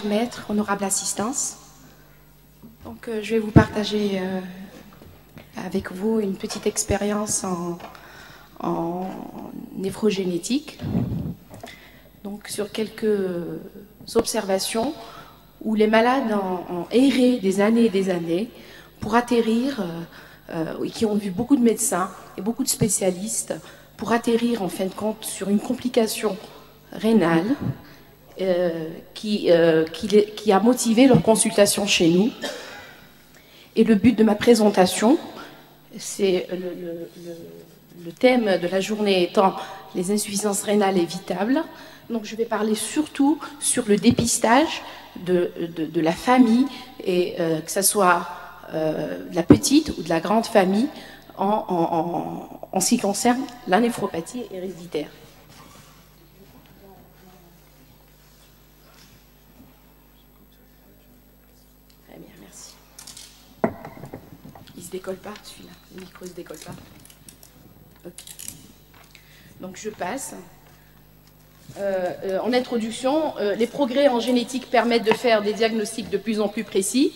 chers maîtres, honorable assistance. Donc, je vais vous partager avec vous une petite expérience en néphrogénétique. Donc, sur quelques observations où les malades ont erré des années et des années pour atterrir, et qui ont vu beaucoup de médecins et beaucoup de spécialistes, pour atterrir en fin de compte sur une complication rénale qui a motivé leur consultation chez nous. Et le but de ma présentation, c'est le thème de la journée étant les insuffisances rénales évitables. Donc je vais parler surtout sur le dépistage de la famille, et que ce soit de la petite ou de la grande famille en ce qui concerne la néphropathie héréditaire. Très bien, merci. Il ne se décolle pas, celui-là. Le micro ne se décolle pas. Ok. Donc je passe. En introduction, les progrès en génétique permettent de faire des diagnostics de plus en plus précis.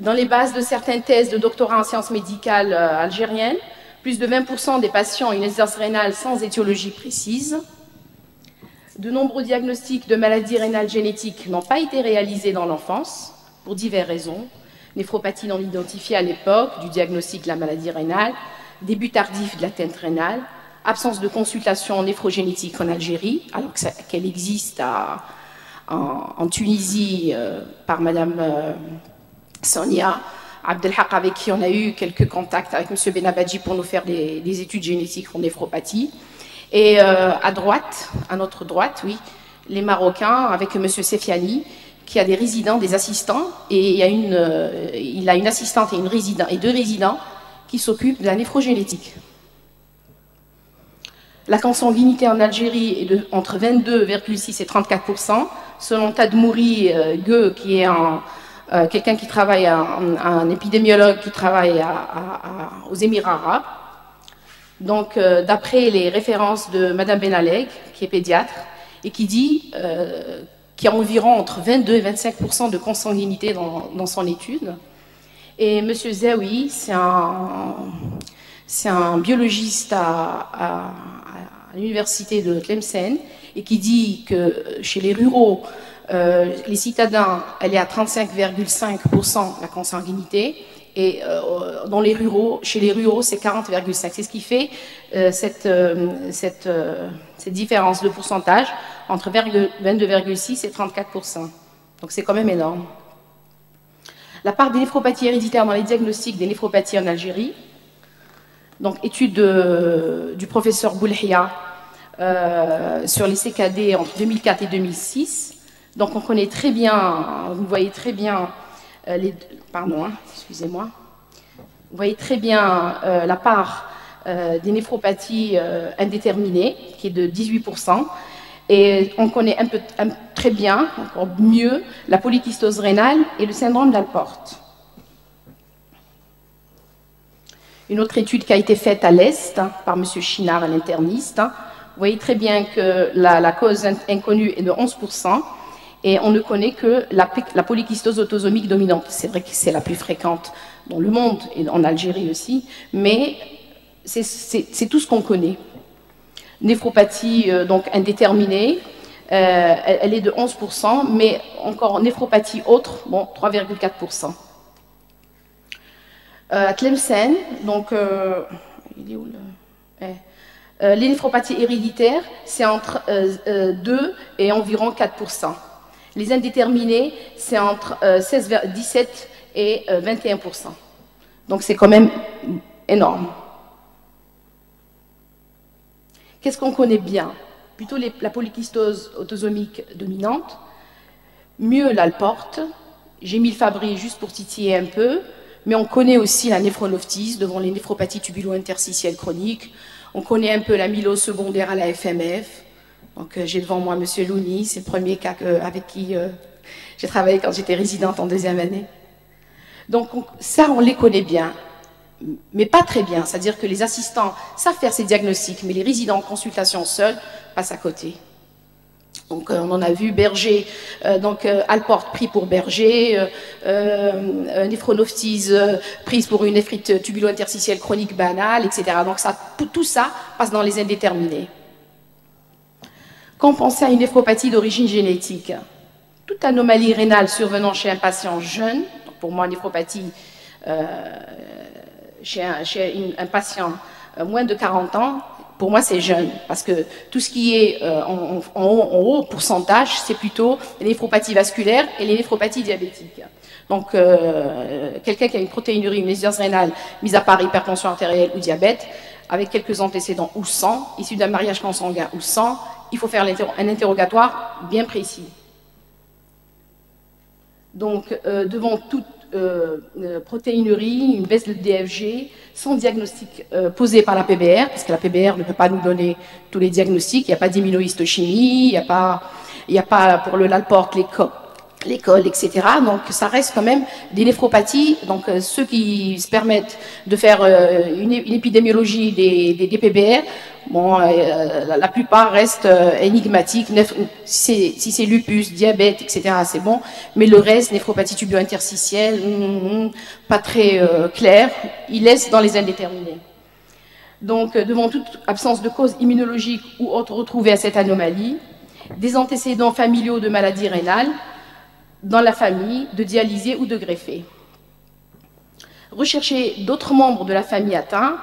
Dans les bases de certaines thèses de doctorat en sciences médicales algériennes, plus de 20% des patients ont une insuffisance rénale sans étiologie précise. De nombreux diagnostics de maladies rénales génétiques n'ont pas été réalisés dans l'enfance, pour diverses raisons. Néphropathie non identifiée à l'époque du diagnostic de la maladie rénale, début tardif de l'atteinte rénale, absence de consultation néphrogénétique en Algérie, alors qu'elle existe en Tunisie par Madame Sonia Abdelhaq, avec qui on a eu quelques contacts avec M. Benabadji pour nous faire des études génétiques en néphropathie. Et à droite, à notre droite, oui, les Marocains avec M. Sefiani, qui a des résidents, des assistants, et il a une assistante et deux résidents qui s'occupent de la néphrogénétique. La consanguinité en Algérie est entre 22,6 et 34%, selon Tadmouri Gueux, qui est quelqu'un qui travaille, un épidémiologue qui travaille aux Émirats arabes. Donc, d'après les références de Madame Benalek, qui est pédiatre, et qui dit qu'il y a environ entre 22 et 25% de consanguinité dans son étude. Et M. Zawi, c'est un biologiste à l'université de Tlemcen, et qui dit que chez les ruraux, les citadins, elle est à 35,5% la consanguinité, et chez les ruraux, c'est 40,5%. C'est ce qui fait cette différence de pourcentage entre 22,6 et 34%. Donc c'est quand même énorme. La part des néphropathies héréditaires dans les diagnostics des néphropathies en Algérie, donc étude du professeur Boulhia sur les CKD entre 2004 et 2006. Donc on connaît très bien, vous voyez très bien excusez-moi. Vous voyez très bien la part des néphropathies indéterminées, qui est de 18%. Et on connaît très bien, encore mieux, la polykystose rénale et le syndrome d'Alport. Une autre étude qui a été faite à l'Est par M. Chinard, un interniste. Vous voyez très bien que la cause inconnue est de 11%. Et on ne connaît que la polykystose autosomique dominante. C'est vrai que c'est la plus fréquente dans le monde, et en Algérie aussi, mais c'est tout ce qu'on connaît. Néphropathie donc indéterminée, elle est de 11%, mais encore néphropathie autre, bon, 3,4%. À Tlemcen, donc, il est où les néphropathies héréditaires, c'est entre 2 et environ 4%. Les indéterminés, c'est entre 17 et 21%. Donc c'est quand même énorme. Qu'est-ce qu'on connaît bien? Plutôt la polykystose autosomique dominante, mieux l'Alport. J'ai mis le Fabry juste pour titiller un peu, mais on connaît aussi la néphrolephtise devant les néphropathies tubulo-interstitielles chroniques. On connaît un peu l'amylose secondaire à la FMF. Donc j'ai devant moi M. Louni, c'est le premier cas avec qui j'ai travaillé quand j'étais résidente en deuxième année. Donc ça, on les connaît bien, mais pas très bien. C'est-à-dire que les assistants savent faire ces diagnostics, mais les résidents en consultation seuls passent à côté. Donc on en a vu Berger, Alport pris pour Berger, néphronophthise prise pour une néphrite tubulo-interstitielle chronique banale, etc. Donc tout ça passe dans les indéterminés. Quand on pense à une néphropathie d'origine génétique, toute anomalie rénale survenant chez un patient jeune, pour moi néphropathie chez un patient moins de 40 ans, pour moi, c'est jeune, parce que tout ce qui est en haut pourcentage, c'est plutôt les néphropathies vasculaires et les néphropathies diabétiques. Donc, quelqu'un qui a une protéinurie, une insuffisance rénale, mise à part hypertension artérielle ou diabète, avec quelques antécédents ou sang, issus d'un mariage consanguin ou sang, il faut faire un interrogatoire bien précis. Donc, devant toute protéinurie, une baisse de DFG, sans diagnostic posé par la PBR, parce que la PBR ne peut pas nous donner tous les diagnostics, il n'y a pas d'immunohistochimie, il n'y a pas pour le Alport l'école, etc. Donc ça reste quand même des néphropathies. Donc ceux qui se permettent de faire une épidémiologie des PBR, bon, la plupart restent énigmatiques. Si c'est lupus, diabète, etc., c'est bon. Mais le reste, néphropathie tubulo-interstitielle, pas très clair, ils laissent dans les indéterminés. Donc, devant toute absence de cause immunologique ou autre retrouvée à cette anomalie, des antécédents familiaux de maladies rénales dans la famille, de dialysés ou de greffés. Rechercher d'autres membres de la famille atteints,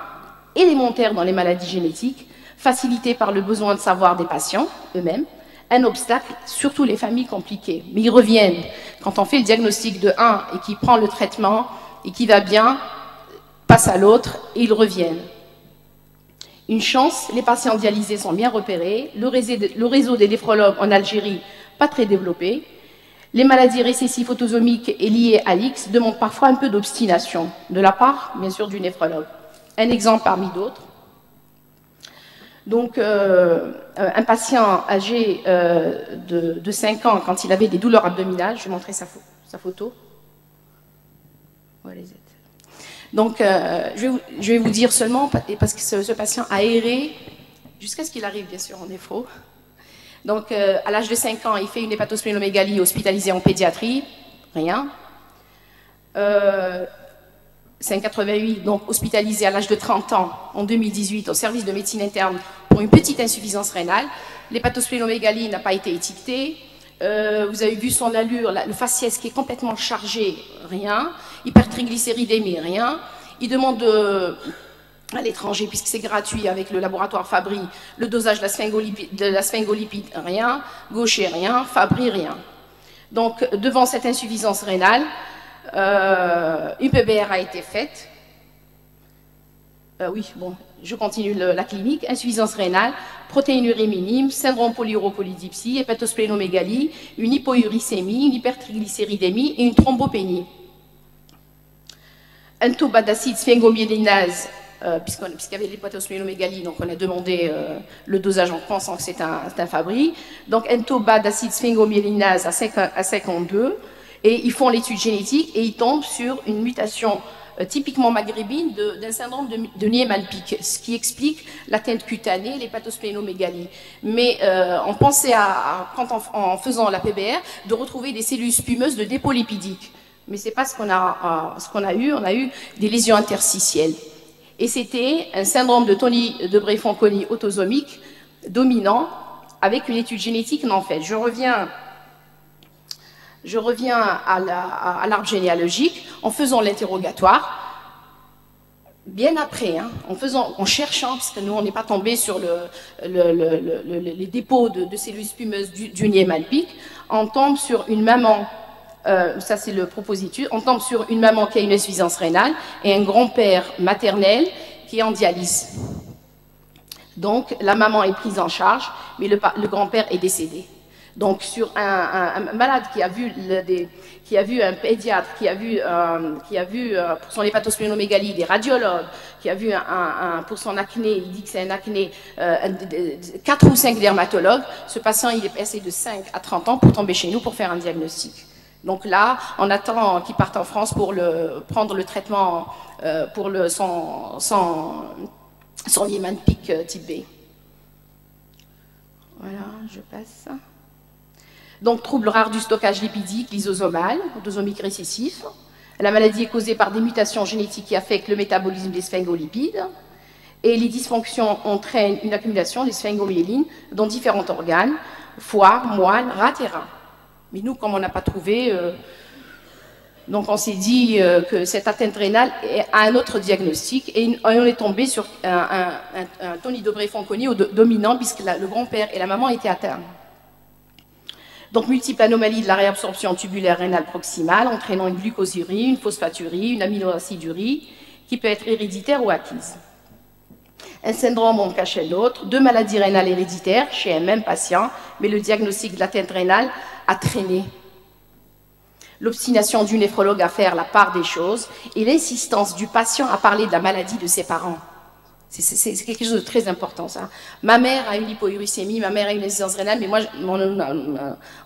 élémentaires dans les maladies génétiques, facilités par le besoin de savoir des patients eux-mêmes, un obstacle, surtout les familles compliquées. Mais ils reviennent. Quand on fait le diagnostic de un et qui prend le traitement et qui va bien, passe à l'autre et ils reviennent. Une chance, les patients dialysés sont bien repérés, le réseau des néphrologues en Algérie, pas très développé. Les maladies récessives autosomiques et liées à l'X demandent parfois un peu d'obstination, de la part, bien sûr, du néphrologue. Un exemple parmi d'autres. Donc, un patient âgé de 5 ans, quand il avait des douleurs abdominales, je vais montrer sa photo. Voilà. Donc, je vais vous dire seulement, parce que ce patient a erré, jusqu'à ce qu'il arrive, bien sûr, en néphro. Donc, à l'âge de 5 ans, il fait une hépatosplénomégalie hospitalisée en pédiatrie, rien. 5,88, donc hospitalisé à l'âge de 30 ans, en 2018, au service de médecine interne pour une petite insuffisance rénale. L'hépatosplénomégalie n'a pas été étiquetée. Vous avez vu son allure, le faciès qui est complètement chargé, rien. Hypertriglycéridémie, rien. Il demande à l'étranger, puisque c'est gratuit avec le laboratoire Fabry, le dosage de la sphingolipide, rien. Gaucher, rien. Fabry, rien. Donc, devant cette insuffisance rénale, une PBR a été faite. Oui, bon, je continue la clinique. Insuffisance rénale, protéinurie minime, syndrome polyuropolydipsie, hépatosplénomégalie, une hypouricémie, une hypertriglycéridémie et une thrombopénie. Un taux bas d'acide sphingomyélinase, puisqu'il y avait l'hépatosplénomégalie, donc on a demandé le dosage en pensant que c'est un Fabry. Donc un taux bas d'acide sphingomyélinase à 52. Et ils font l'étude génétique et ils tombent sur une mutation typiquement maghrébine d'un syndrome de Niemann-Pick, ce qui explique l'atteinte cutanée, l'hépatosplénomégalie. Mais on pensait, en faisant la PBR, de retrouver des cellules spumeuses de dépôt lipidique. Mais ce n'est pas ce qu'on a eu. On a eu des lésions interstitielles. Et c'était un syndrome de Bray-Fanconi autosomique dominant avec une étude génétique non faite. Je reviens à l'arbre généalogique en faisant l'interrogatoire. Bien après, en cherchant, parce que nous, on n'est pas tombé sur les dépôts de cellules spumeuses du Niemann-Pick, on tombe sur une maman, ça c'est le propositus, on tombe sur une maman qui a une insuffisance rénale et un grand-père maternel qui est en dialyse. Donc, la maman est prise en charge, mais le grand-père est décédé. Donc, sur un malade qui a vu un pédiatre, qui a vu pour son hépatosplénomégalie des radiologues, qui a vu pour son acné, il dit que c'est un acné, 4 ou 5 dermatologues, ce patient, il est passé de 5 à 30 ans pour tomber chez nous pour faire un diagnostic. Donc là, on attend qu'il parte en France pour prendre le traitement pour son Niemann-Pick type B. Voilà, je passe. Donc, trouble rare du stockage lipidique, lysosomal, autosomique récessif. La maladie est causée par des mutations génétiques qui affectent le métabolisme des sphingolipides. Et les dysfonctions entraînent une accumulation des sphingomyélines dans différents organes, foie, moelle, rate et rein. Mais nous, comme on n'a pas trouvé, donc on s'est dit que cette atteinte rénale a un autre diagnostic et on est tombé sur un tonidobre-fanconi dominant puisque le grand-père et la maman étaient atteints. Donc, multiples anomalies de la réabsorption tubulaire rénale proximale, entraînant une glucosurie, une phosphaturie, une aminoacidurie, qui peut être héréditaire ou acquise. Un syndrome en cachait l'autre, 2 maladies rénales héréditaires chez un même patient, mais le diagnostic de l'atteinte rénale a traîné. L'obstination du néphrologue à faire la part des choses et l'insistance du patient à parler de la maladie de ses parents. C'est quelque chose de très important, ça. Ma mère a une hypouricémie, ma mère a une insuffisance rénale, mais moi,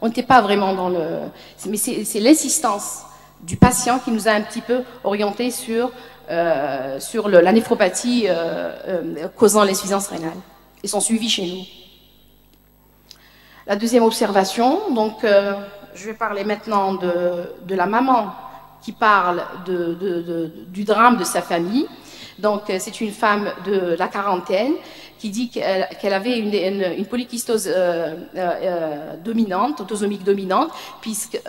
on n'était pas vraiment dans le... Mais c'est l'insistance du patient qui nous a un petit peu orientés sur la néphropathie causant l'insuffisance rénale et son suivi chez nous. La deuxième observation, donc, je vais parler maintenant de la maman qui parle du drame de sa famille. Donc, c'est une femme de la quarantaine qui dit qu'elle avait une polykystose dominante, autosomique dominante, puisque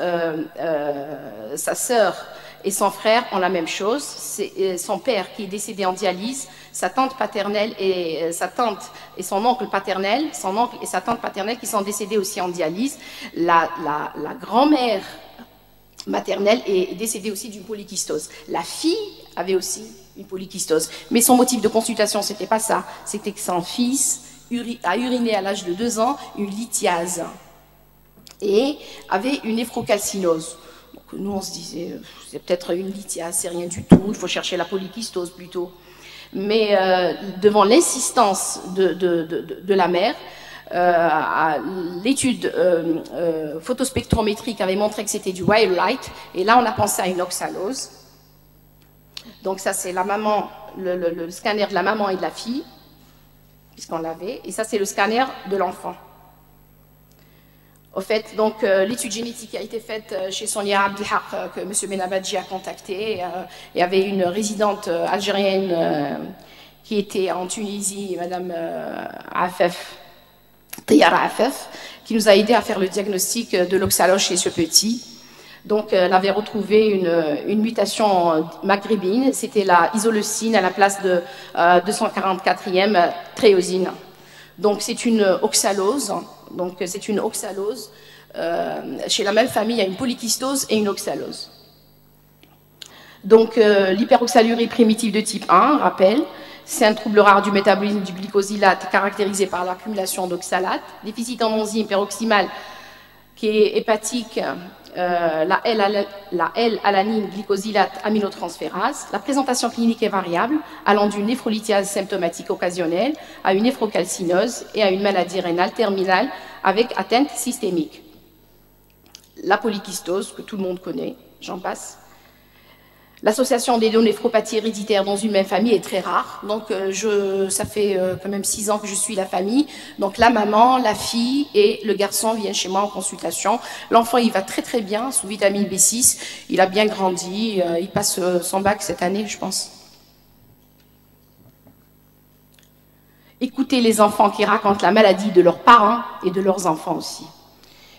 sa sœur et son frère ont la même chose. C'est son père qui est décédé en dialyse, sa tante paternelle et sa tante et son oncle paternel, son oncle et sa tante paternelle qui sont décédés aussi en dialyse. La grand-mère maternelle est décédée aussi d'une polykystose. La fille avait aussi une polykystose. Mais son motif de consultation, c'était pas ça. C'était que son fils a uriné à l'âge de 2 ans une lithiase et avait une néphrocalcinose. Donc nous, on se disait, c'est peut-être une lithiase, c'est rien du tout, il faut chercher la polykystose plutôt. Mais devant l'insistance de la mère, l'étude photospectrométrique avait montré que c'était du wild light, et là on a pensé à une oxalose. Donc ça c'est la maman, le scanner de la maman et de la fille, puisqu'on l'avait, et ça c'est le scanner de l'enfant. Au fait, donc l'étude génétique a été faite chez Sonia Abdelhaq, que M. Benabadji a contacté. Il y avait une résidente algérienne qui était en Tunisie, Mme Afef, Tiyara Afef, qui nous a aidé à faire le diagnostic de l'oxalose chez ce petit. Donc, elle avait retrouvé une mutation maghrébine, c'était la isoleucine à la place de 244e tréosine. Donc, c'est une oxalose. Donc, c'est une oxalose. Chez la même famille, il y a une polykystose et une oxalose. Donc, l'hyperoxalurie primitive de type 1, rappel, c'est un trouble rare du métabolisme du glycosylate caractérisé par l'accumulation d'oxalate, déficit en enzyme peroxymale qui est hépatique, la L-alanine glycosylate aminotransférase. La présentation clinique est variable, allant d'une néphrolithiase symptomatique occasionnelle à une néphrocalcinose et à une maladie rénale terminale avec atteinte systémique. La polykystose, que tout le monde connaît, j'en passe. L'association des deux néphropathies héréditaires dans une même famille est très rare. Donc, ça fait quand même 6 ans que je suis la famille. Donc, la maman, la fille et le garçon viennent chez moi en consultation. L'enfant, il va très très bien sous vitamine B6. Il a bien grandi. Il passe son bac cette année, je pense. Écoutez les enfants qui racontent la maladie de leurs parents et de leurs enfants aussi.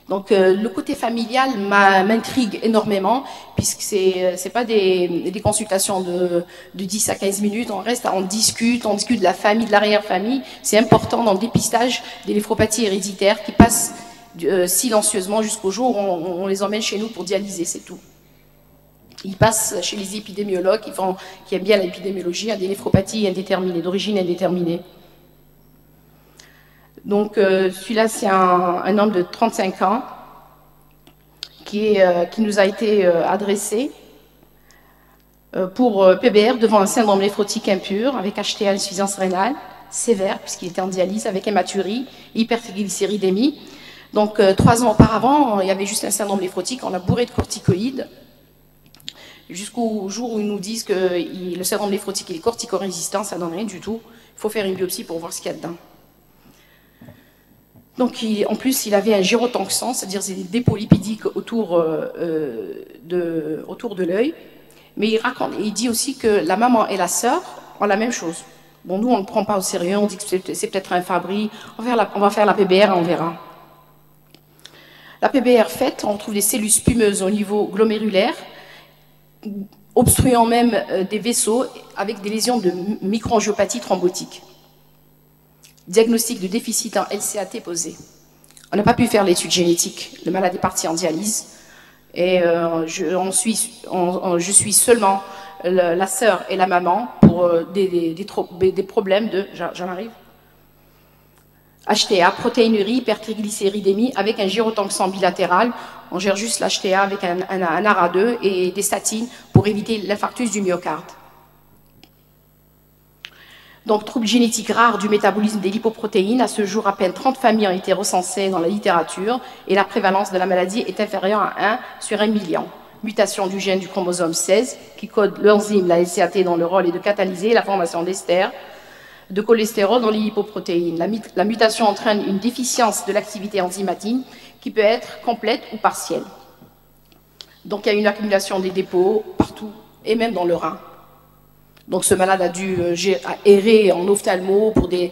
Donc le côté familial m'intrigue énormément, puisque c'est pas des consultations de 10 à 15 minutes, on discute de la famille, de l'arrière-famille. C'est important dans le dépistage des néphropathies héréditaires qui passent silencieusement jusqu'au jour où on les emmène chez nous pour dialyser, c'est tout. Ils passent chez les épidémiologues qui aiment bien l'épidémiologie, des néphropathies indéterminées, d'origine indéterminée. Donc, celui-là, c'est un homme de 35 ans qui nous a été adressé pour PBR devant un syndrome néphrotique impur avec HTA, insuffisance rénale sévère, puisqu'il était en dialyse avec hématurie, hypertriglycéridémie. Donc, 3 ans auparavant, il y avait juste un syndrome néphrotique, on l'a bourré de corticoïdes, jusqu'au jour où ils nous disent que le syndrome néphrotique est corticorésistant, ça ne donne rien du tout. Il faut faire une biopsie pour voir ce qu'il y a dedans. Donc, en plus, il avait un gyrotoxin, c'est-à-dire des dépôts lipidiques autour de l'œil. Mais il dit aussi que la maman et la sœur ont la même chose. Bon, nous, on ne le prend pas au sérieux, on dit que c'est peut-être un Fabry. On va faire la PBR et on verra. La PBR faite, on trouve des cellules spumeuses au niveau glomérulaire, obstruant même des vaisseaux avec des lésions de microangiopathie thrombotique. Diagnostic de déficit en LCAT posé. On n'a pas pu faire l'étude génétique. Le malade est parti en dialyse. Et je suis seulement la sœur et la maman pour des problèmes de... J'en arrive. HTA, protéinurie, hypertriglycéridémie avec un gyrotoxin bilatéral. On gère juste l'HTA avec un ARA2 et des statines pour éviter l'infarctus du myocarde. Donc, troubles génétiques rares du métabolisme des lipoprotéines. À ce jour, à peine 30 familles ont été recensées dans la littérature et la prévalence de la maladie est inférieure à 1 sur 1 million. Mutation du gène du chromosome 16 qui code l'enzyme, la LCAT, dont le rôle est de catalyser la formation d'ester de cholestérol dans les lipoprotéines. La mutation entraîne une déficience de l'activité enzymatique qui peut être complète ou partielle. Donc, il y a une accumulation des dépôts partout et même dans le rein. Donc ce malade a dû errer en ophtalmo pour des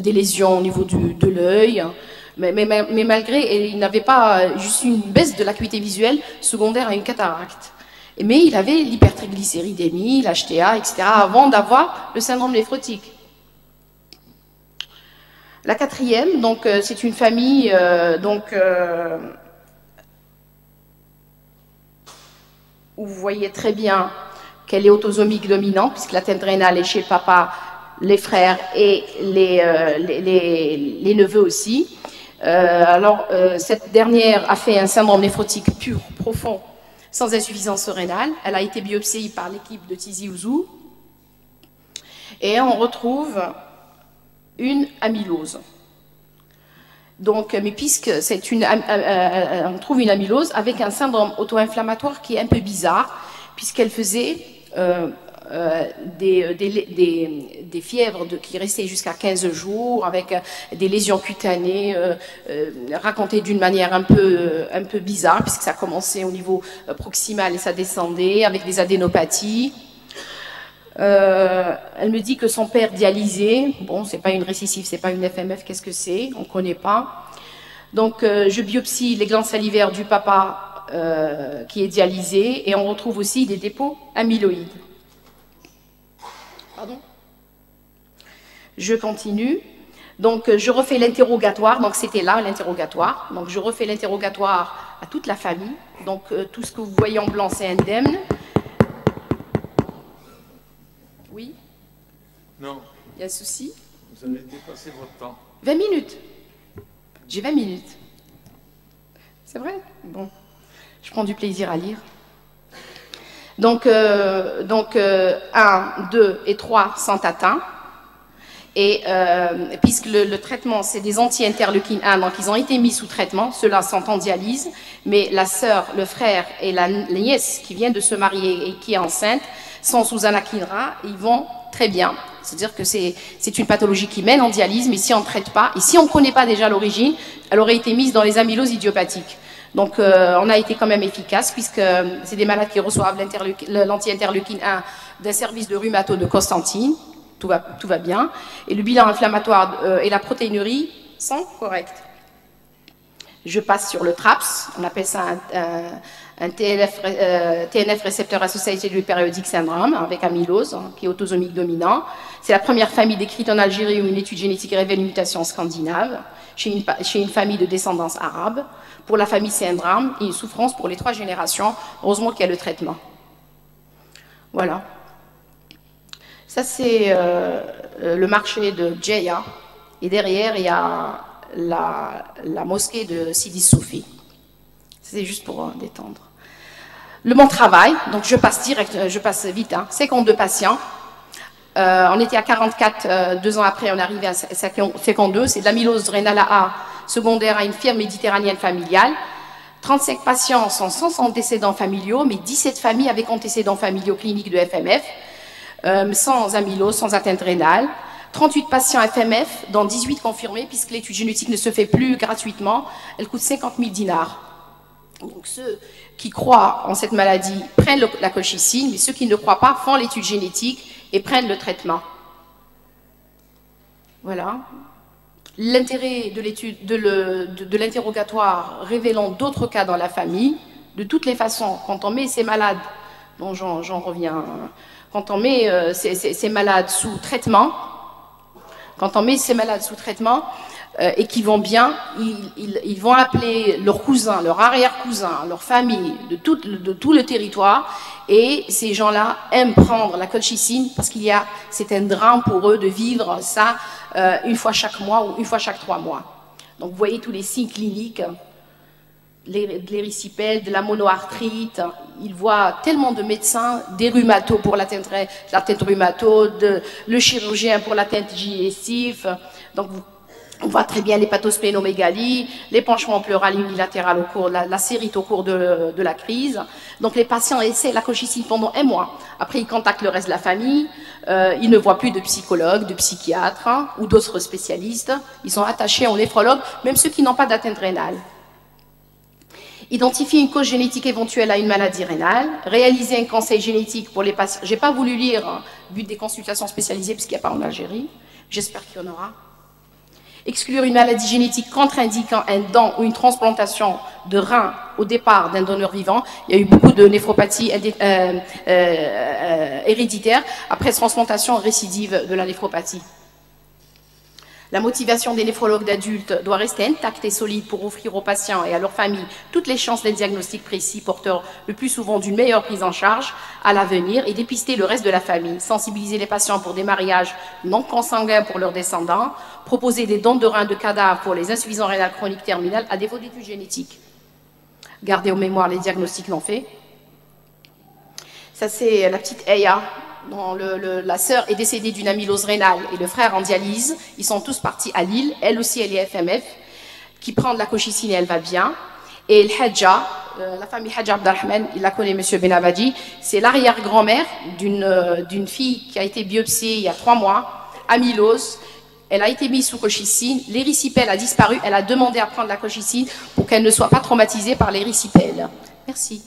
lésions au niveau de l'œil. Mais malgré, il n'avait pas juste une baisse de l'acuité visuelle secondaire à une cataracte. Mais il avait l'hypertriglycéridémie, l'HTA, etc. avant d'avoir le syndrome néphrotique. La quatrième, donc c'est une famille où vous voyez très bien qu'elle est autosomique dominante, puisque l'atteinte rénale est chez le papa, les frères et les neveux aussi. Cette dernière a fait un syndrome néphrotique pur, profond, sans insuffisance rénale. Elle a été biopsiée par l'équipe de Tizi Ouzou. Et on retrouve une amylose. Donc, mais puisque on trouve une amylose avec un syndrome auto-inflammatoire qui est un peu bizarre, puisqu'elle faisait des fièvres qui restaient jusqu'à 15 jours, avec des lésions cutanées racontées d'une manière un peu bizarre, puisque ça commençait au niveau proximal et ça descendait, avec des adénopathies. Elle me dit que son père dialysé, bon, c'est pas une récissive, c'est pas une FMF, qu'est-ce que c'est? On connaît pas. Donc, je biopsie les glandes salivaires du papa qui est dialysé et on retrouve aussi des dépôts amyloïdes. Pardon? Je continue. Donc, je refais l'interrogatoire. Donc, c'était là l'interrogatoire. Donc, je refais l'interrogatoire à toute la famille. Donc, tout ce que vous voyez en blanc, c'est indemne. Oui? Non. Il y a un souci? Vous avez dépassé votre temps. 20 minutes. J'ai 20 minutes. C'est vrai? Bon. Je prends du plaisir à lire. Donc 1, 2 et 3 sont atteints. Et puisque le traitement, c'est des anti-interleukine 1, donc ils ont été mis sous traitement, ceux-là sont en dialyse, mais la sœur, le frère et la nièce qui vient de se marier et qui est enceinte sont sous anakinra, ils vont très bien. C'est-à-dire que c'est une pathologie qui mène en dialyse, mais si on ne traite pas, et si on ne connaît pas déjà l'origine, elle aurait été mise dans les amyloses idiopathiques. Donc on a été quand même efficace, puisque c'est des malades qui reçoivent l'anti-interleukine 1 d'un service de rhumato de Constantine, tout va bien, et le bilan inflammatoire et la protéinurie sont corrects. Je passe sur le TRAPS, on appelle ça un TNF récepteur associated with periodic syndrome, avec amylose, qui est autosomique dominant. C'est la première famille décrite en Algérie où une étude génétique révèle une mutation scandinave, chez une famille de descendance arabe. Pour la famille, c'est un drame et une souffrance pour les 3 générations. Heureusement qu'il y a le traitement. Voilà. Ça, c'est le marché de Djeya. Et derrière, il y a la mosquée de Sidi Soufi. C'est juste pour détendre. Mon travail, donc je passe vite, hein, 52 patients. On était à 44, 2 ans après, on est arrivé à 52. C'est de l'amylose rénale A secondaire à une fièvre méditerranéenne familiale. 35 patients sont sans antécédents familiaux, mais 17 familles avec antécédents familiaux cliniques de FMF, sans amylose, sans atteinte rénale. 38 patients FMF, dont 18 confirmés, puisque l'étude génétique ne se fait plus gratuitement. Elle coûte 50 000 dinars. Donc ceux qui croient en cette maladie prennent la colchicine, mais ceux qui ne croient pas font l'étude génétique et prennent le traitement. Voilà. L'intérêt de l'étude de l'interrogatoire révélant d'autres cas dans la famille. De toutes les façons, quand on met ces malades, dont j'en reviens, quand on met ces malades sous traitement, et qui vont bien, ils vont appeler leurs cousins, leurs arrière-cousins, leur famille, de tout le territoire, et ces gens-là aiment prendre la colchicine parce c'est un drame pour eux de vivre ça une fois chaque mois ou une fois chaque 3 mois. Donc vous voyez tous les signes cliniques, de l'érysipèle, de la monoarthrite. Ils voient tellement de médecins, des rhumatos pour la tête rhumato, le chirurgien pour la tête digestive. Donc on voit très bien l'hépatosplénomégalie, l'épanchement pleural unilatéral au cours, la cérite au cours de la crise. Donc les patients essaient la colchicine pendant 1 mois. Après, ils contactent le reste de la famille. Ils ne voient plus de psychologues, de psychiatres ou d'autres spécialistes. Ils sont attachés aux néphrologues, même ceux qui n'ont pas d'atteinte rénale. Identifier une cause génétique éventuelle à une maladie rénale, réaliser un conseil génétique pour les patients. Je n'ai pas voulu lire but des consultations spécialisées puisqu'il n'y a pas en Algérie. J'espère qu'il y en aura. Exclure une maladie génétique contre-indiquant un don ou une transplantation de rein au départ d'un donneur vivant. Il y a eu beaucoup de néphropathie héréditaire après transplantation récidive de la néphropathie. La motivation des néphrologues d'adultes doit rester intacte et solide pour offrir aux patients et à leurs familles toutes les chances d'un diagnostic précis, porteur le plus souvent d'une meilleure prise en charge à l'avenir et dépister le reste de la famille, sensibiliser les patients pour des mariages non consanguins pour leurs descendants, proposer des dons de reins de cadavres pour les insuffisants rénales chroniques terminales à défaut d'études génétiques. Gardez en mémoire les diagnostics non faits. Ça, c'est la petite Eya, dont la sœur est décédée d'une amylose rénale et le frère en dialyse. Ils sont tous partis à Lille. Elle aussi, elle est FMF, qui prend de la colchicine et elle va bien. Et le Hadja, la famille Hadja Abdelrahman, il la connaît, monsieur Benabadi, c'est l'arrière-grand-mère d'une fille qui a été biopsiée il y a 3 mois, amylose. Elle a été mise sous colchicine, l'érysipèle a disparu, elle a demandé à prendre la colchicine pour qu'elle ne soit pas traumatisée par l'érysipèle. Merci.